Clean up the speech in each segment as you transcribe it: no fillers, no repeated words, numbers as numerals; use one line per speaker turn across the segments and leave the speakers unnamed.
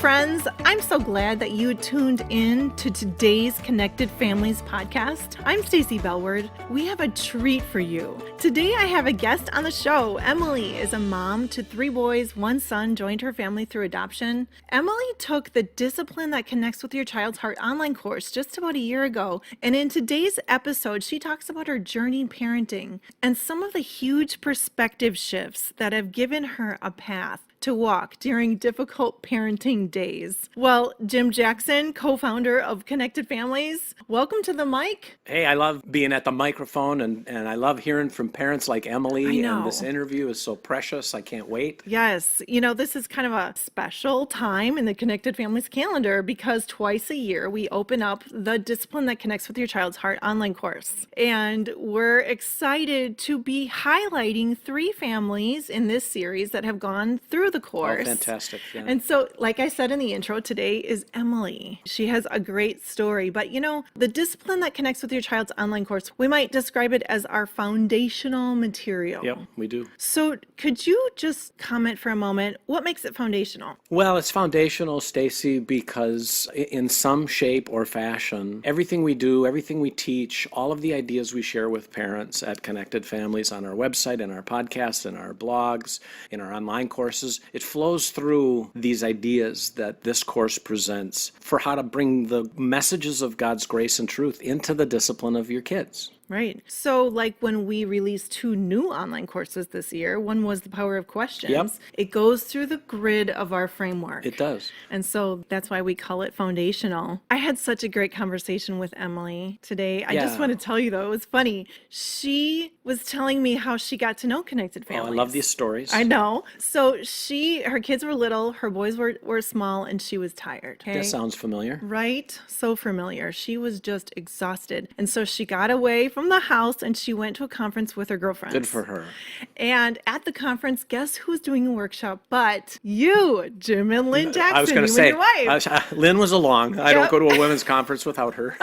friends. I'm so glad that you tuned in to today's Connected Families podcast. I'm Stacey Bellward. We have a treat for you. Today I have a guest on the show. Emily is a mom to 3 boys. 1 son joined her family through adoption. Emily took the Discipline That Connects with Your Child's Heart online course just about a year ago. And in today's episode, she talks about her journey parenting and some of the huge perspective shifts that have given her a path to walk during difficult parenting days. Well, Jim Jackson, co-founder of Connected Families, welcome to the mic.
Hey, I love being at the microphone and I love hearing from parents like Emily. And this interview is so precious. I can't wait.
Yes. This is kind of a special time in the Connected Families calendar because twice a year we open up the Discipline That Connects with Your Child's Heart online course. And we're excited to be highlighting 3 families in this series that have gone through the course.
Oh, fantastic. Yeah.
And so, like I said in the intro, today is Emily. She has a great story. But the Discipline That Connects with Your Child's online course, we might describe it as our foundational material.
Yep, we do.
So could you just comment for a moment, what makes it foundational?
Well, it's foundational, Stacey, because in some shape or fashion, everything we do, everything we teach, all of the ideas we share with parents at Connected Families on our website, in our podcasts, in our blogs, in our online courses, it flows through these ideas that this course presents for how to bring the messages of God's grace and truth into the discipline of your kids.
Right. So like when we released 2 new online courses this year, one was The Power of Questions.
Yep.
It goes through the grid of our framework.
It does.
And so that's why we call it foundational. I had such a great conversation with Emily today. I just want to tell you, though, it was funny. She was telling me how she got to know Connected Families.
Oh, I love these stories.
I know. So her kids were little, her boys were small, and she was tired. Okay?
That sounds familiar.
Right? So familiar. She was just exhausted. And so she got away from the house and she went to a conference with her girlfriends.
Good for her.
And at the conference, guess who's doing a workshop but you, Jim and Lynn Jackson.
I was going to say,
your wife.
Lynn was along. I don't go to a women's conference without her.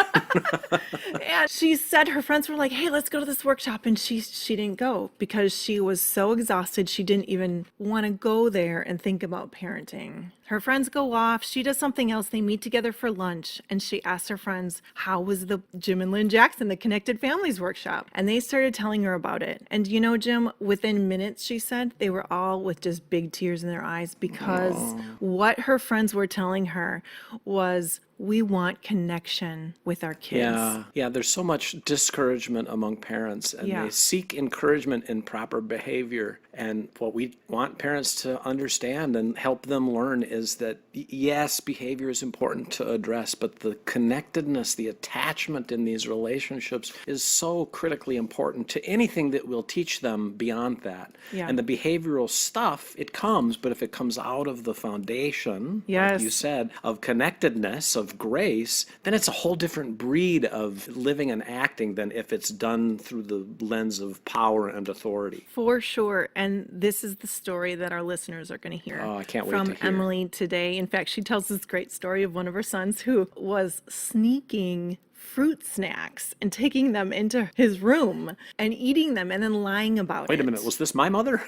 And she said her friends were like, hey, let's go to this workshop. And she didn't go because she was so exhausted. She didn't even want to go there and think about parenting. Her friends go off. She does something else. They meet together for lunch. And she asked her friends, how was the Jim and Lynn Jackson, the Connected Families workshop? And they started telling her about it. And Jim, within minutes, she said, they were all with just big tears in their eyes because what her friends were telling her was, we want connection with our kids.
Yeah, there's so much discouragement among parents, and they seek encouragement in proper behavior. And what we want parents to understand and help them learn is that, yes, behavior is important to address, but the connectedness, the attachment in these relationships is so critically important to anything that will teach them beyond that.
Yeah.
And the behavioral stuff, it comes, but if it comes out of the foundation, like you said, of connectedness, of grace, then it's a whole different breed of living and acting than if it's done through the lens of power and authority.
For sure. And this is the story that our listeners are going to hear.
Oh, I can't wait
from
to hear.
Emily today. In fact, she tells this great story of one of her sons who was sneaking fruit snacks and taking them into his room and eating them and then lying about it.
Wait a minute, was this my mother?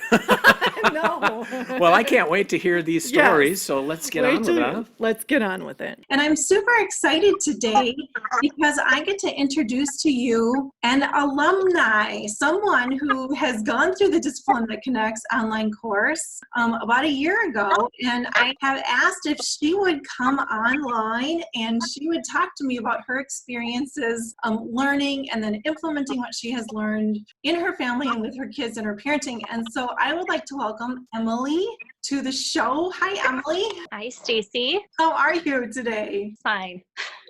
No.
Well, I can't wait to hear these stories, so let's get on with it.
Let's get on with it.
And I'm super excited today because I get to introduce to you an alumni, someone who has gone through the Discipline That Connects online course about a year ago. And I have asked if she would come online and she would talk to me about her experiences learning and then implementing what she has learned in her family and with her kids and her parenting. And so I would like to welcome Emily to the show. Hi, Emily.
Hi, Stacey.
How are you today?
Fine.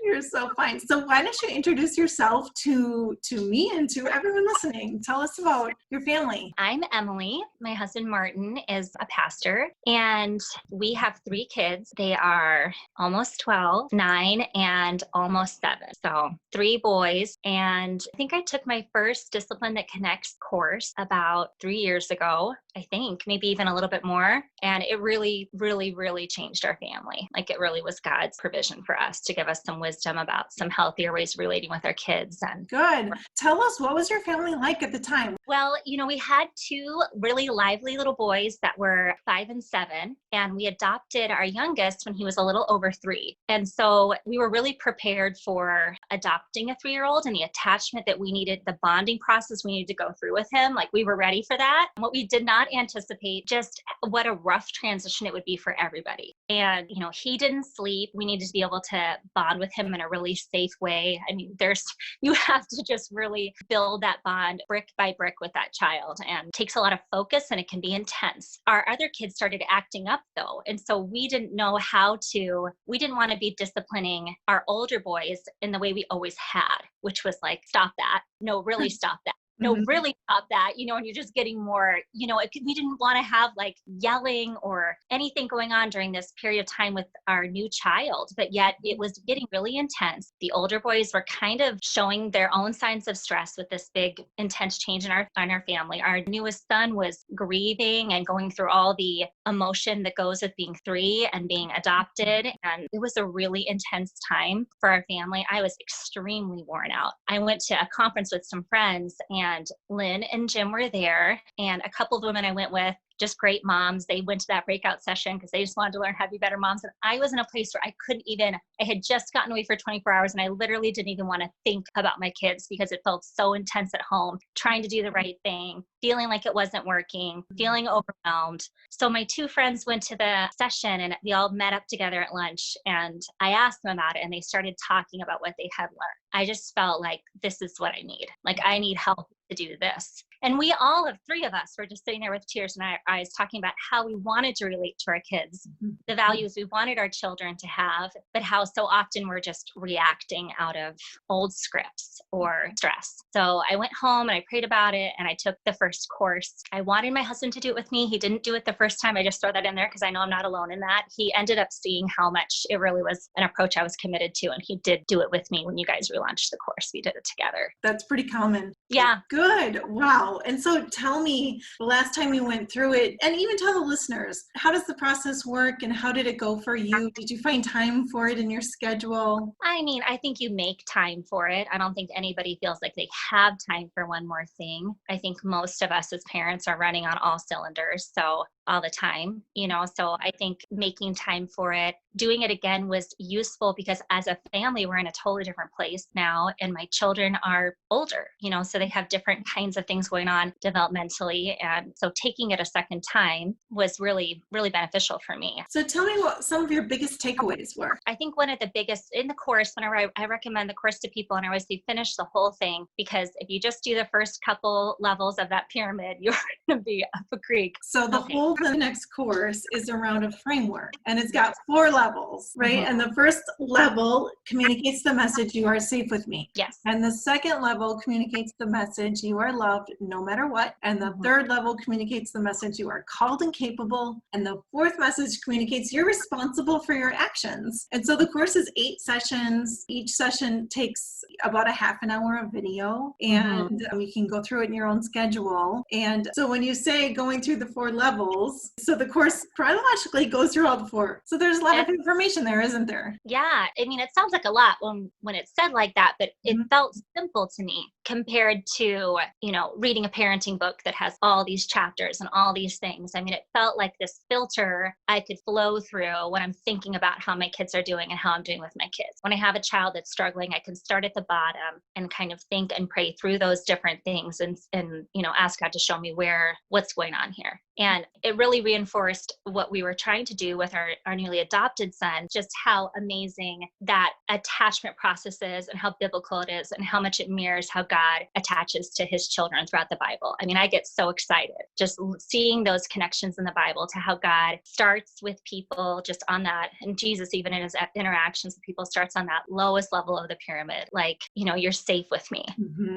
You're so fine. So why don't you introduce yourself to me and to everyone listening? Tell us about your family.
I'm Emily. My husband, Martin, is a pastor, and we have 3 kids. They are almost 12, 9, and almost 7. So 3 boys. And I think I took my first Discipline That Connects course about 3 years ago, I think, maybe even a little bit more. And it really, really, really changed our family. Like it really was God's provision for us to give us some wisdom about some healthier ways of relating with our kids. And
good. Tell us, what was your family like at the time?
Well, we had two really lively little boys that were 5 and 7, and we adopted our youngest when he was a little over 3. And so we were really prepared for adopting a 3-year-old and the attachment that we needed, the bonding process we needed to go through with him. Like, we were ready for that. What we did not anticipate, just what a rough transition it would be for everybody. And, he didn't sleep. We needed to be able to bond with him in a really safe way. I mean, you have to just really build that bond brick by brick with that child, and it takes a lot of focus and it can be intense. Our other kids started acting up though. And so we didn't know we didn't want to be disciplining our older boys in the way we always had, which was like, stop that. No, really stop that. No, really stop that, and you're just getting more, we didn't want to have like yelling or anything going on during this period of time with our new child, but yet it was getting really intense. The older boys were kind of showing their own signs of stress with this big, intense change in our family. Our newest son was grieving and going through all the emotion that goes with being 3 and being adopted. And it was a really intense time for our family. I was extremely worn out. I went to a conference with some friends, and Lynn and Jim were there, and a couple of women I went with, just great moms. They went to that breakout session because they just wanted to learn how to be better moms. And I was in a place where I had just gotten away for 24 hours and I literally didn't even want to think about my kids because it felt so intense at home, trying to do the right thing, feeling like it wasn't working, feeling overwhelmed. So my 2 friends went to the session and we all met up together at lunch, and I asked them about it and they started talking about what they had learned. I just felt like this is what I need. Like, I need help to do this. And we all, 3 of us, were just sitting there with tears in our eyes talking about how we wanted to relate to our kids, the values we wanted our children to have, but how so often we're just reacting out of old scripts or stress. So I went home and I prayed about it and I took the first course. I wanted my husband to do it with me. He didn't do it the first time. I just throw that in there because I know I'm not alone in that. He ended up seeing how much it really was an approach I was committed to. And he did do it with me when you guys relaunched the course. We did it together.
That's pretty common.
Yeah.
Good. Wow. And so tell me, the last time you went through it, and even tell the listeners, how does the process work and how did it go for you? Did you find time for it in your schedule?
I mean, I think you make time for it. I don't think anybody feels like they have time for one more thing. I think most of us as parents are running on all cylinders. So all the time, so I think making time for it, doing it again was useful because as a family, we're in a totally different place now. And my children are older, so they have different kinds of things going on developmentally. And so taking it a second time was really, really beneficial for me.
So tell me what some of your biggest takeaways were.
I think one of the biggest in the course, whenever I recommend the course to people, and I always say finish the whole thing, because if you just do the first couple levels of that pyramid, you're going to be up a creek.
So the next course is around a framework, and it's got 4 levels, right? And the first level communicates the message, you are safe with me.
Yes.
And the second level communicates the message, you are loved no matter what. And the third level communicates the message, you are called and capable. And the fourth message communicates you're responsible for your actions. And so the course is 8 sessions. Each session takes about a half an hour of video, and you can go through it in your own schedule. And so when you say going through the 4 levels, so the course chronologically goes through all the 4. So there's a lot of information there, isn't there?
Yeah. I mean, it sounds like a lot when it's said like that, but it felt simple to me compared to, reading a parenting book that has all these chapters and all these things. I mean, it felt like this filter I could flow through when I'm thinking about how my kids are doing and how I'm doing with my kids. When I have a child that's struggling, I can start at the bottom and kind of think and pray through those different things and ask God to show me what's going on here. And it really reinforced what we were trying to do with our newly adopted son, just how amazing that attachment process is and how biblical it is and how much it mirrors how God attaches to his children throughout the Bible. I mean, I get so excited just seeing those connections in the Bible to how God starts with people just on that. And Jesus, even in his interactions with people, starts on that lowest level of the pyramid. Like, you're safe with me.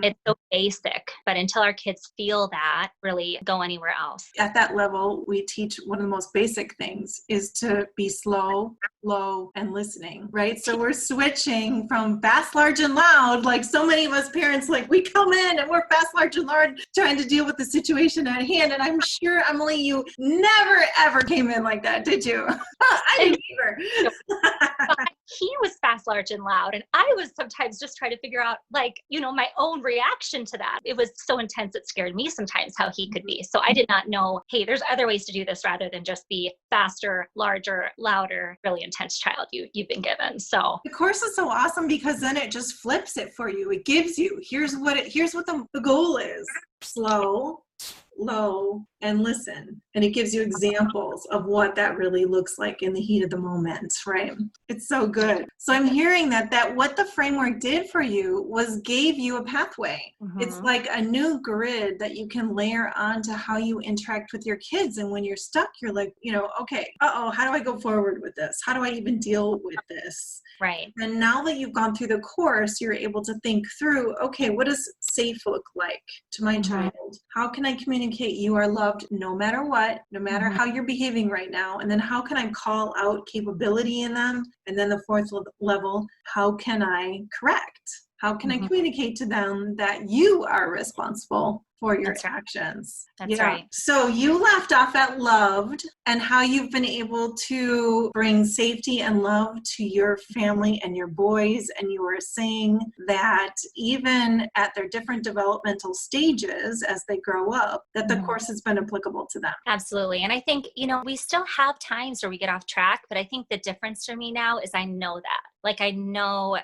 It's so basic, but until our kids feel that, really go anywhere else.
At that level, we teach one of the most basic things is to be slow, low, and listening, right? So we're switching from fast, large, and loud. Like so many of us parents, like we come in and we're fast, large, and loud trying to deal with the situation at hand. And I'm sure, Emily, you never, ever came in like that, did you? I didn't either.
he was fast, large, and loud. And I was sometimes just trying to figure out, like, my own reaction to that. It was so intense, it scared me sometimes how he could be. So I did not know, hey, there's other ways to do this rather than just be faster, larger, louder, really intense child you've been given. So
the course is so awesome because then it just flips it for you. It gives you, here's what the goal is. Slow, low, and listen. And it gives you examples of what that really looks like in the heat of the moment, right? It's so good. So I'm hearing that what the framework did for you was gave you a pathway.
Mm-hmm.
It's like a new grid that you can layer onto how you interact with your kids. And when you're stuck, you're like, okay, how do I go forward with this? How do I even deal with this?
Right.
And now that you've gone through the course, you're able to think through, okay, what does safe look like to my child? How can I communicate you are loved no matter what, no matter how you're behaving right now? And then how can I call out capability in them? And then the fourth level, how can I correct? How can I communicate to them that you are responsible for your actions?
That's right.
So you left off at loved and how you've been able to bring safety and love to your family and your boys. And you were saying that even at their different developmental stages as they grow up, that the course has been applicable to them.
Absolutely. And I think, we still have times where we get off track, but I think the difference for me now is I know that. Like, I know,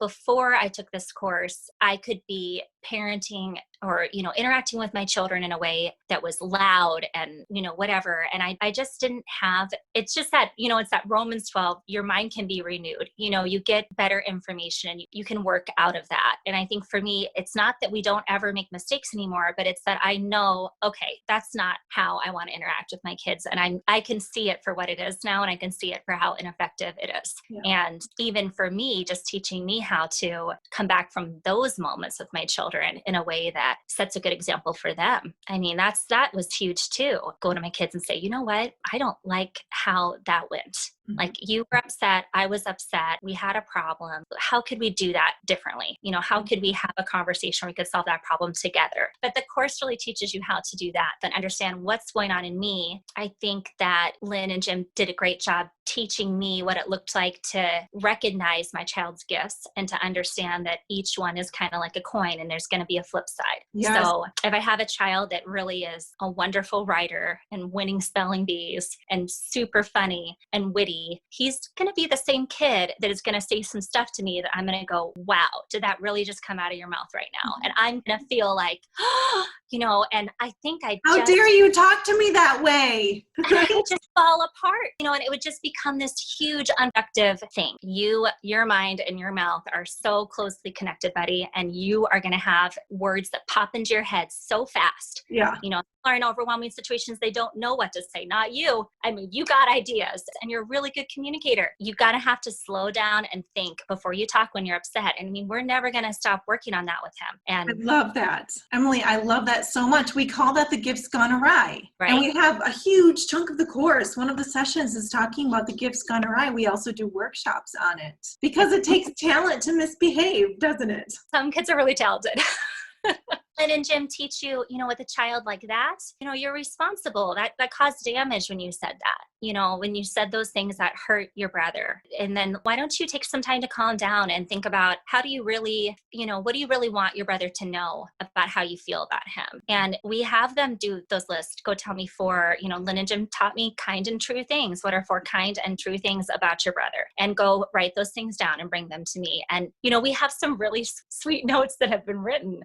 before I took this course, I could be parenting or, interacting with my children in a way that was loud and, whatever. And I just didn't have, it's just that, it's that Romans 12, your mind can be renewed. You get better information and you can work out of that. And I think for me, it's not that we don't ever make mistakes anymore, but it's that I know, okay, that's not how I want to interact with my kids. And I can see it for what it is now. And I can see it for how ineffective it is. Yeah. And even for me, just teaching me how to come back from those moments with my children in a way that sets a good example for them. I mean, that was huge too. Go to my kids and say, you know what? I don't like how that went. Like, you were upset. I was upset. We had a problem. How could we do that differently? How could we have a conversation where we could solve that problem together? But the course really teaches you how to do that, then understand what's going on in me. I think that Lynn and Jim did a great job teaching me what it looked like to recognize my child's gifts and to understand that each one is kind of like a coin and there's going to be a flip side. Yes. So if I have a child that really is a wonderful writer and winning spelling bees and super funny and witty, he's going to be the same kid that is going to say some stuff to me that I'm going to go, wow, did that really just come out of your mouth right now? And I'm going to feel like, and I think
how dare you talk to me that way?
I would just fall apart, and it would just become this huge unproductive thing. Your mind and your mouth are so closely connected, buddy, and you are going to have words that pop into your head so fast.
Yeah.
Are in overwhelming situations, they don't know what to say. Not you. I mean, you got ideas and you're a really good communicator. You got to have to slow down and think before you talk when you're upset. And I mean, we're never going to stop working on that with him. And
I love that. Emily, I love that so much. We call that the gifts gone awry.
Right.
And we have a huge chunk of the course. One of the sessions is talking about the gifts gone awry. We also do workshops on it because it takes talent to misbehave, doesn't it?
Some kids are really talented. Lynn and Jim teach you, with a child like that, you're responsible. That caused damage when you said that. When you said those things that hurt your brother. And then why don't you take some time to calm down and think about how do you really, what do you really want your brother to know about how you feel about him? And we have them do those lists. Go tell me Lynn and Jim taught me kind and true things. What are 4 kind and true things about your brother? And go write those things down and bring them to me. And, we have some really sweet notes that have been written.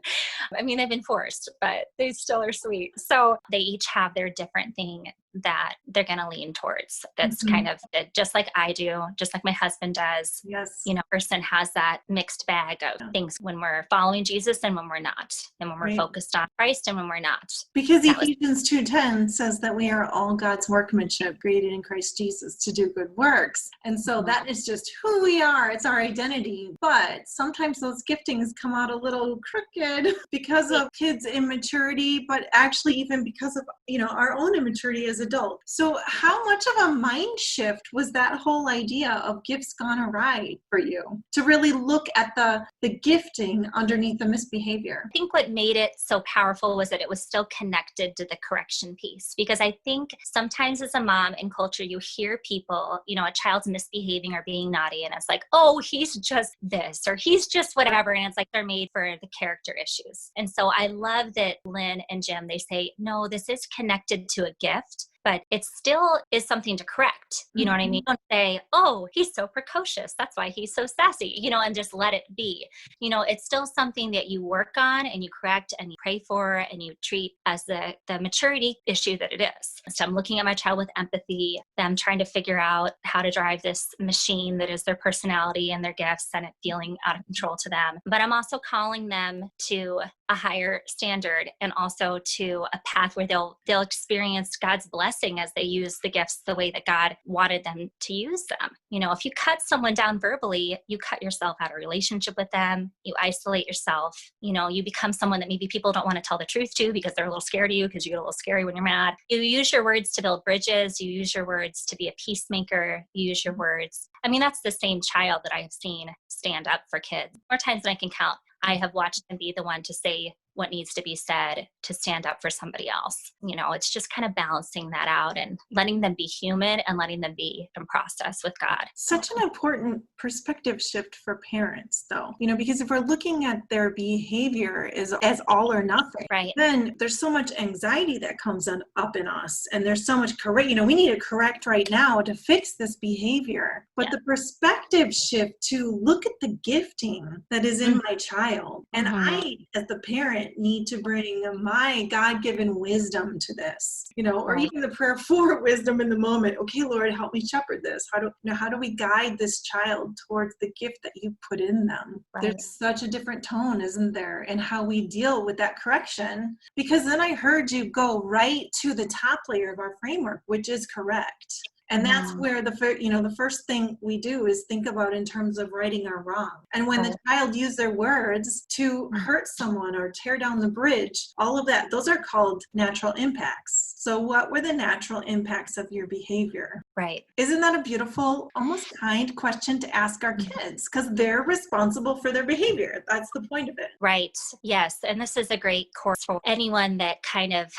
I mean, they've been forced, but they still are sweet. So they each have their different thing that they're going to lean towards. That's kind of just like I do, just like my husband does.
Yes.
Person has that mixed bag of things when we're following Jesus and when we're not, and when we're focused on Christ and when we're not.
Because Ephesians 2:10 says that we are all God's workmanship created in Christ Jesus to do good works. And so that is just who we are. It's our identity. But sometimes those giftings come out a little crooked because of kids' immaturity, but actually even because of, our own immaturity as adults. So how much of a mind shift was that whole idea of gifts gone awry for you, to really look at the gifting underneath the misbehavior?
I think what made it so powerful was that it was still connected to the correction piece. Because I think sometimes as a mom in culture, you hear people, a child's misbehaving or being naughty, and it's like, oh, he's just this, or he's just whatever. And it's like they're made for the character issues. And so I love that Lynn and Jim, they say, no, this is connected to a gift, but it still is something to correct. You know what I mean? Don't say, oh, he's so precocious, that's why he's so sassy, and just let it be. It's still something that you work on and you correct and you pray for and you treat as the maturity issue that it is. So I'm looking at my child with empathy, them trying to figure out how to drive this machine that is their personality and their gifts and it feeling out of control to them. But I'm also calling them to a higher standard and also to a path where they'll experience God's blessing as they use the gifts the way that God wanted them to use them. If you cut someone down verbally, you cut yourself out of relationship with them, you isolate yourself, you become someone that maybe people don't want to tell the truth to because they're a little scared of you because you get a little scary when you're mad. You use your words to build bridges, you use your words to be a peacemaker, you use your words. I mean, that's the same child that I have seen stand up for kids. More times than I can count, I have watched them be the one to say what needs to be said, to stand up for somebody else. It's just kind of balancing that out and letting them be human and letting them be in process with God.
Such an important perspective shift for parents, though, because if we're looking at their behavior as all or nothing,
right,
then there's so much anxiety that comes up in us. And there's so much correct, we need to correct right now to fix this behavior. But the perspective shift to look at the gifting that is in my child. And I, as the parent, need to bring my God-given wisdom to this, or even the prayer for wisdom in the moment. Okay, Lord, help me shepherd this. How do we guide this child towards the gift that you put in them? Right. There's such a different tone, isn't there, in how we deal with that correction? Because then I heard you go right to the top layer of our framework, which is correct. And that's where the first thing we do is think about in terms of righting our wrong. And when the child used their words to hurt someone or tear down the bridge, all of that, those are called natural impacts. So what were the natural impacts of your behavior?
Right.
Isn't that a beautiful, almost kind question to ask our kids? Because they're responsible for their behavior. That's the point of it.
Right. Yes. And this is a great course for anyone that kind of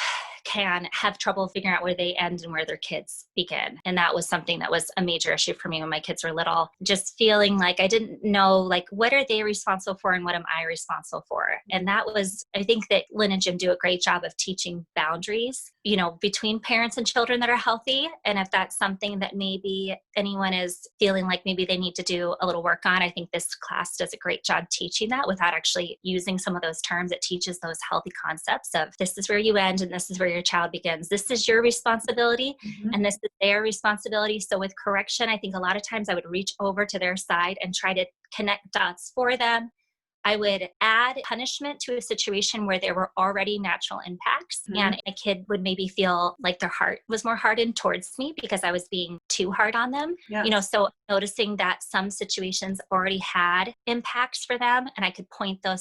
can have trouble figuring out where they end and where their kids begin. And that was something that was a major issue for me when my kids were little, just feeling like I didn't know, like, what are they responsible for and what am I responsible for? And that was, I think that Lynn and Jim do a great job of teaching boundaries, between parents and children that are healthy. And if that's something that maybe anyone is feeling like maybe they need to do a little work on, I think this class does a great job teaching that without actually using some of those terms. It teaches those healthy concepts of this is where you end and this is where your child begins. This is your responsibility and this is their responsibility. So with correction, I think a lot of times I would reach over to their side and try to connect dots for them. I would add punishment to a situation where there were already natural impacts and a kid would maybe feel like their heart was more hardened towards me because I was being too hard on them. Yes. So noticing that some situations already had impacts for them and I could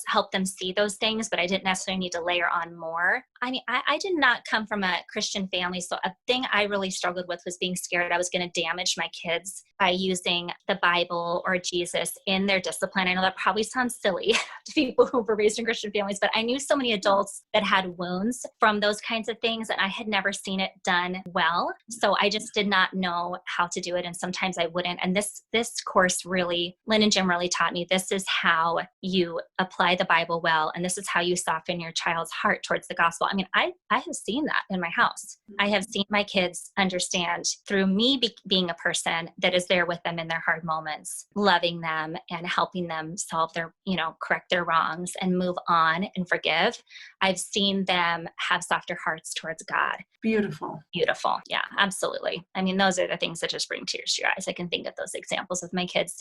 help them see those things, but I didn't necessarily need to layer on more. I mean, I did not come from a Christian family. So a thing I really struggled with was being scared I was going to damage my kids by using the Bible or Jesus in their discipline. I know that probably sounds silly to people who were raised in Christian families, but I knew so many adults that had wounds from those kinds of things and I had never seen it done well. So I just did not know how to do it. And sometimes I wouldn't. And this course really, Lynn and Jim really taught me, this is how you apply the Bible well. And this is how you soften your child's heart towards the gospel. I mean, I have seen that in my house. I have seen my kids understand through me being a person that is there with them in their hard moments, loving them and helping them solve their, correct their wrongs and move on and forgive. I've seen them have softer hearts towards God.
Beautiful.
Beautiful. Yeah, absolutely. I mean, those are the things that just bring tears to your eyes. I can think of those examples with my kids,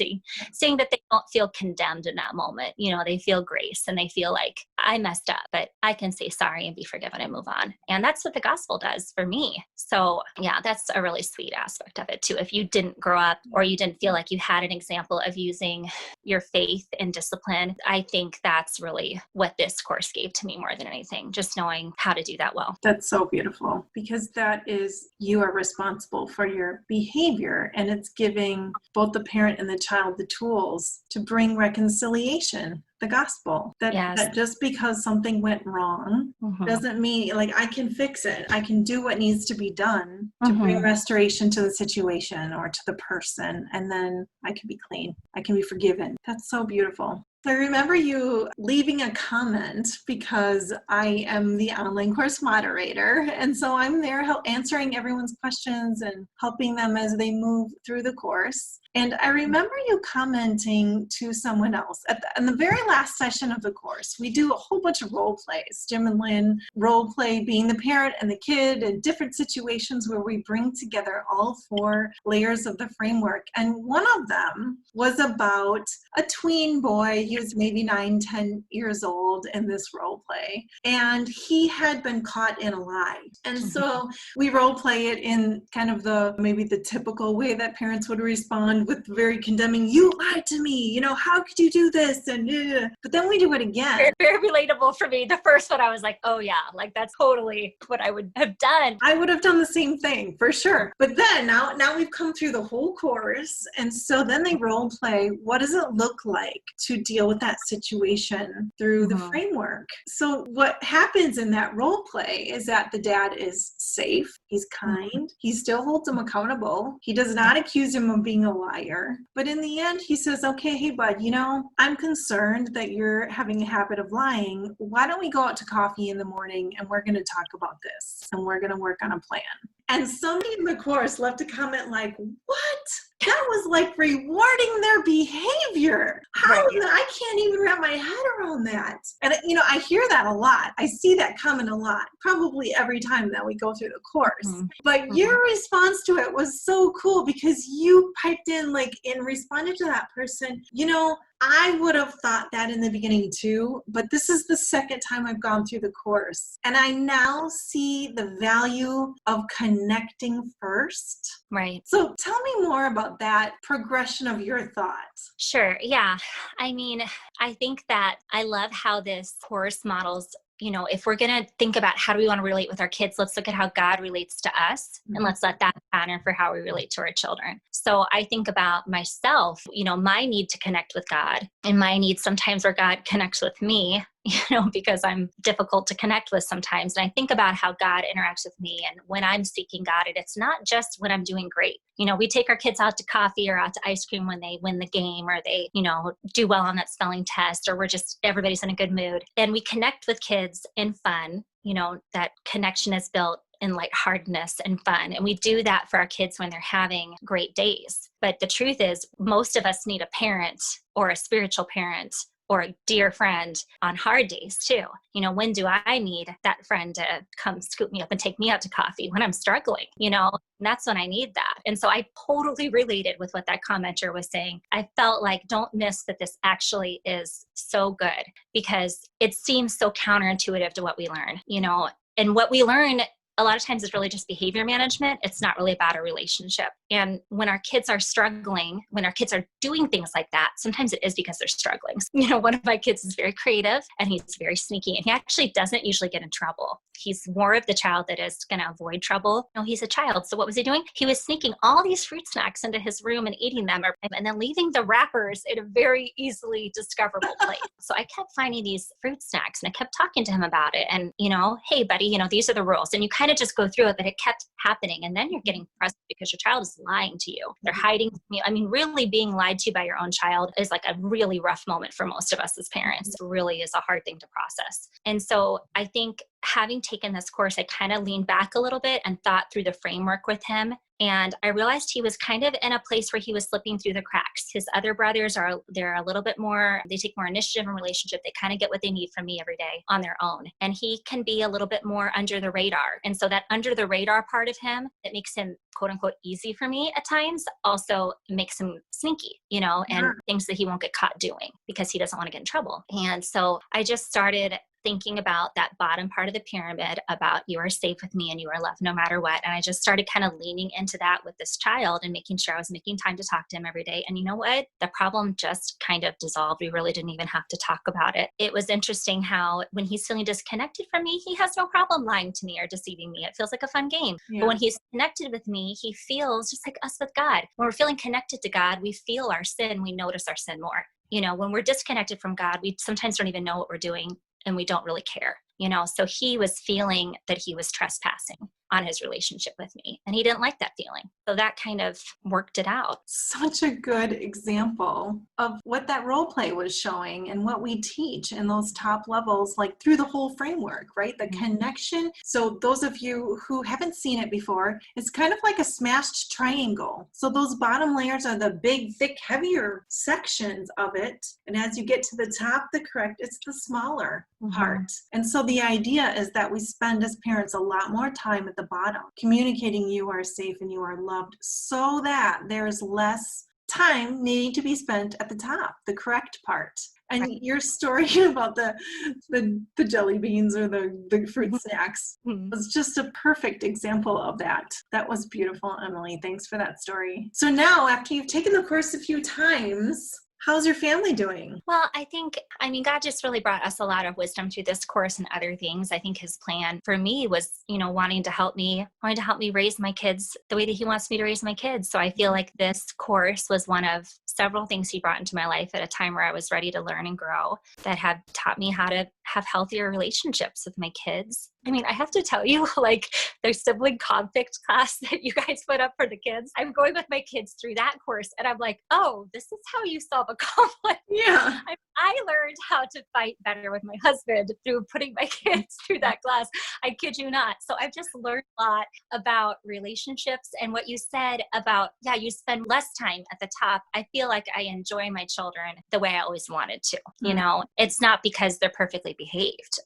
seeing that they don't feel condemned in that moment. They feel grace and they feel like I messed up, but I can say sorry and be forgiven and move on. And that's what the gospel does for me. So yeah, that's a really sweet aspect of it too. If you didn't grow up or you didn't feel like you had an example of using your faith and discipline, I think that's really what this course gave to me more than anything, just knowing how to do that well.
That's so beautiful, because that is, you are responsible for your behavior, and it's giving both the parent and the child the tools to bring reconciliation, the gospel, that,
Yes.
that just because something went wrong doesn't mean, like, I can fix it. I can do what needs to be done to bring restoration to the situation or to the person, and then I can be clean. I can be forgiven. That's so beautiful. I remember you leaving a comment, because I am the online course moderator. And so I'm there answering everyone's questions and helping them as they move through the course. And I remember you commenting to someone else in the very last session of the course. We do a whole bunch of role plays. Jim and Lynn role play being the parent and the kid in different situations where we bring together all 4 layers of the framework. And one of them was about a tween boy. He was maybe 9, 10 years old in this role play. And he had been caught in a lie. And so we role play it in kind of maybe the typical way that parents would respond, with very condemning, you lied to me, how could you do this? And but then we do it again.
Very, very relatable for me. The first one, I was like, oh yeah, like that's totally what I would have done.
I would have done the same thing for sure. But then now we've come through the whole course. And so then they role play, what does it look like to deal with that situation through the framework? So what happens in that role play is that the dad is safe. He's kind. He still holds him accountable. He does not accuse him of being a liar. But in the end, he says, okay, hey, bud, I'm concerned that you're having a habit of lying. Why don't we go out to coffee in the morning and we're going to talk about this and we're going to work on a plan? And somebody in the course left a comment like, what? That was like rewarding their behavior. I can't even wrap my head around that. And, I hear that a lot. I see that comment a lot, probably every time that we go through the course. But your response to it was so cool, because you piped in, like, in responding to that person, I would have thought that in the beginning too, but this is the second time I've gone through the course. And I now see the value of connecting first.
Right.
So tell me more about that progression of your thoughts.
Sure. Yeah. I mean, I think that I love how this course models, if we're going to think about how do we want to relate with our kids, let's look at how God relates to us, and let's let that pattern for how we relate to our children. So I think about myself, my need to connect with God, and my need sometimes where God connects with me, because I'm difficult to connect with sometimes. And I think about how God interacts with me, and when I'm seeking God, and it's not just when I'm doing great. We take our kids out to coffee or out to ice cream when they win the game, or they, do well on that spelling test, or everybody's in a good mood. And we connect with kids in fun, that connection is built in lightheartedness and fun. And we do that for our kids when they're having great days. But the truth is, most of us need a parent or a spiritual parent or a dear friend on hard days too. When do I need that friend to come scoop me up and take me out to coffee? When I'm struggling, that's when I need that. And so I totally related with what that commenter was saying. I felt like, don't miss that this actually is so good, because it seems so counterintuitive to what we learn, and what we learn a lot of times it's really just behavior management. It's not really about a relationship. And when our kids are struggling, when our kids are doing things like that, sometimes it is because they're struggling. One of my kids is very creative and he's very sneaky, and he actually doesn't usually get in trouble. He's more of the child that is going to avoid trouble. He's a child. So what was he doing? He was sneaking all these fruit snacks into his room and eating them, and then leaving the wrappers in a very easily discoverable place. So I kept finding these fruit snacks, and I kept talking to him about it. And, hey, buddy, these are the rules. And you kind of just go through it, but it kept happening. And then you're getting frustrated because your child is lying to you. They're hiding from you. I mean, really being lied to by your own child is like a really rough moment for most of us as parents. It really is a hard thing to process. And so I think having taken this course, I kind of leaned back a little bit and thought through the framework with him. And I realized he was kind of in a place where he was slipping through the cracks. His other brothers they're a little bit more, they take more initiative in relationship. They kind of get what they need from me every day on their own. And he can be a little bit more under the radar. And so that under the radar part of him, that makes him quote unquote easy for me at times, also makes him sneaky, and things that he won't get caught doing because he doesn't want to get in trouble. And so I just started thinking about that bottom part of the pyramid about you are safe with me and you are loved no matter what. And I just started kind of leaning into that with this child and making sure I was making time to talk to him every day. And you know what? The problem just kind of dissolved. We really didn't even have to talk about it. It was interesting how when he's feeling disconnected from me, he has no problem lying to me or deceiving me. It feels like a fun game.
Yeah.
But when he's connected with me, he feels just like us with God. When we're feeling connected to God, we feel our sin. We notice our sin more. When we're disconnected from God, we sometimes don't even know what we're doing and we don't really care. So he was feeling that he was trespassing on his relationship with me, and he didn't like that feeling. So that kind of worked it out.
Such a good example of what that role play was showing and what we teach in those top levels, like through the whole framework, right? The connection. So those of you who haven't seen it before, it's kind of like a smashed triangle. So those bottom layers are the big, thick, heavier sections of it. And as you get to the top, it's the smaller part. And so the idea is that we spend as parents a lot more time at the bottom, communicating you are safe and you are loved, so that there's less time needing to be spent at the top, the correct part. And your story about the jelly beans or the fruit snacks was just a perfect example of that. That was beautiful, Emily. Thanks for that story. So now, after you've taken the course a few times, how's your family doing?
Well, God just really brought us a lot of wisdom through this course and other things. I think his plan for me was, wanting to help me raise my kids the way that he wants me to raise my kids. So I feel like this course was one of several things he brought into my life at a time where I was ready to learn and grow, that have taught me how to have healthier relationships with my kids. I have to tell you, the sibling conflict class that you guys put up for the kids, I'm going with my kids through that course. And I'm like, oh, this is how you solve a conflict.
Yeah.
I learned how to fight better with my husband through putting my kids through that class. I kid you not. So I've just learned a lot about relationships, and what you said about, you spend less time at the top. I feel like I enjoy my children the way I always wanted to. It's not because they're perfectly behaved,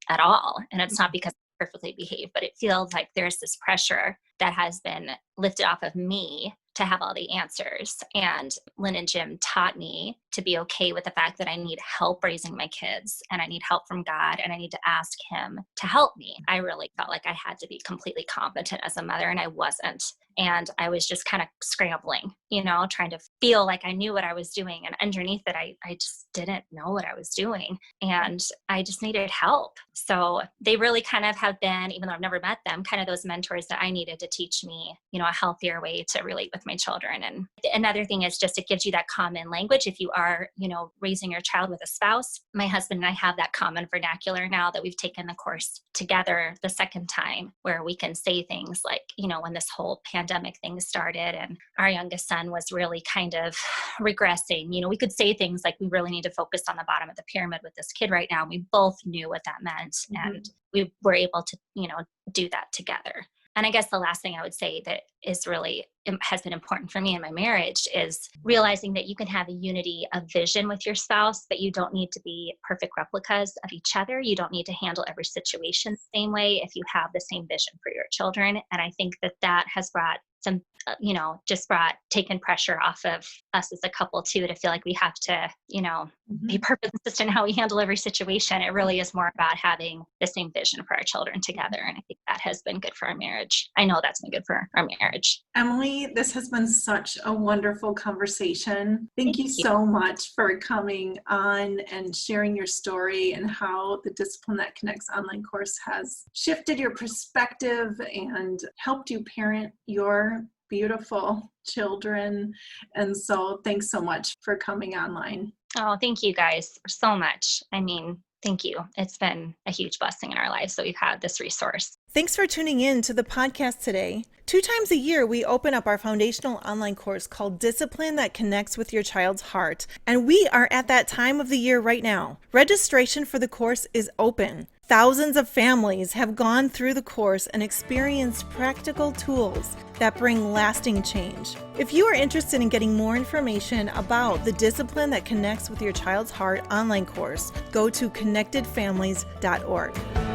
at all. And it's not because they're perfectly behaved, but it feels like there's this pressure that has been lifted off of me to have all the answers. And Lynn and Jim taught me to be okay with the fact that I need help raising my kids, and I need help from God, and I need to ask him to help me. I really felt like I had to be completely competent as a mother, and I wasn't. And I was just kind of scrambling, trying to feel like I knew what I was doing. And underneath it, I just didn't know what I was doing. And I just needed help. So they really kind of have been, even though I've never met them, kind of those mentors that I needed to teach me, a healthier way to relate with my children. And another thing is just, it gives you that common language. If you are, raising your child with a spouse, my husband and I have that common vernacular now that we've taken the course together the second time, where we can say things like, when this whole pandemic thing started and our youngest son was really kind of regressing, we could say things like, we really need to focus on the bottom of the pyramid with this kid right now. We both knew what that meant. And we were able to, do that together. And I guess the last thing I would say that is really has been important for me in my marriage is realizing that you can have a unity of vision with your spouse, but you don't need to be perfect replicas of each other. You don't need to handle every situation the same way if you have the same vision for your children. And I think that has brought some, taken pressure off of us as a couple too, to feel like we have to, be perfect consistent in how we handle every situation. It really is more about having the same vision for our children together. And I think that has been good for our marriage. I know that's been good for our marriage.
Emily, this has been such a wonderful conversation. Thank you so much for coming on and sharing your story and how the Discipline That Connects online course has shifted your perspective and helped you parent your beautiful children. And so thanks so much for coming online.
Oh, thank you guys so much. Thank you. It's been a huge blessing in our lives that we've had this resource.
Thanks for tuning in to the podcast today. 2 times a year, we open up our foundational online course called Discipline That Connects with Your Child's Heart. And we are at that time of the year right now. Registration for the course is open. Thousands of families have gone through the course and experienced practical tools that bring lasting change. If you are interested in getting more information about the Discipline That Connects with Your Child's Heart online course, go to connectedfamilies.org.